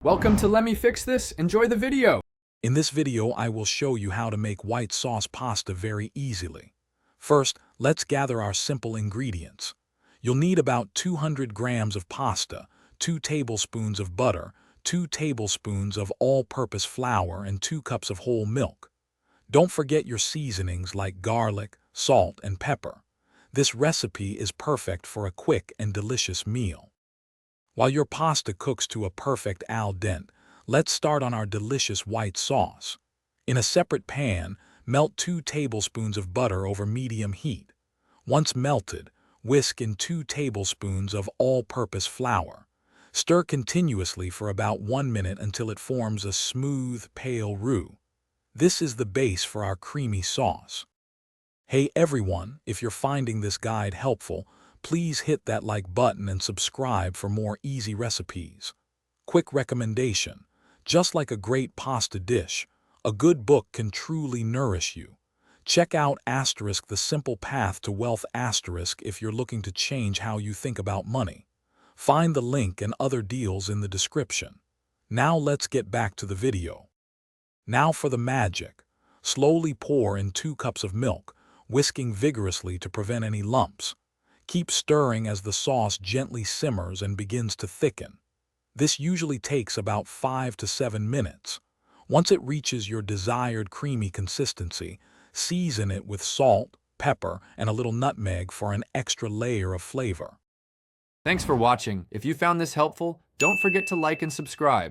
Welcome to Let Me Fix This. Enjoy the video. In this video, I will show you how to make white sauce pasta very easily. First, let's gather our simple ingredients. You'll need about 200 grams of pasta, 2 tablespoons of butter, 2 tablespoons of all-purpose flour, and 2 cups of whole milk. Don't forget your seasonings like garlic, salt, and pepper. This recipe is perfect for a quick and delicious meal. While your pasta cooks to a perfect al dente, let's start on our delicious white sauce. In a separate pan, melt 2 tablespoons of butter over medium heat. Once melted, whisk in 2 tablespoons of all-purpose flour. Stir continuously for about 1 minute until it forms a smooth, pale roux. This is the base for our creamy sauce. Hey everyone, if you're finding this guide helpful, please hit that like button and subscribe for more easy recipes. Quick recommendation: just like a great pasta dish, a good book can truly nourish you. Check out The Simple Path to Wealth if you're looking to change how you think about money. Find the link and other deals in the description. Now let's get back to the video. Now for the magic. Slowly pour in 2 cups of milk, whisking vigorously to prevent any lumps. Keep stirring as the sauce gently simmers and begins to thicken. This usually takes about 5 to 7 minutes. Once it reaches your desired creamy consistency, season it with salt, pepper, and a little nutmeg for an extra layer of flavor. Thanks for watching. If you found this helpful, don't forget to like and subscribe.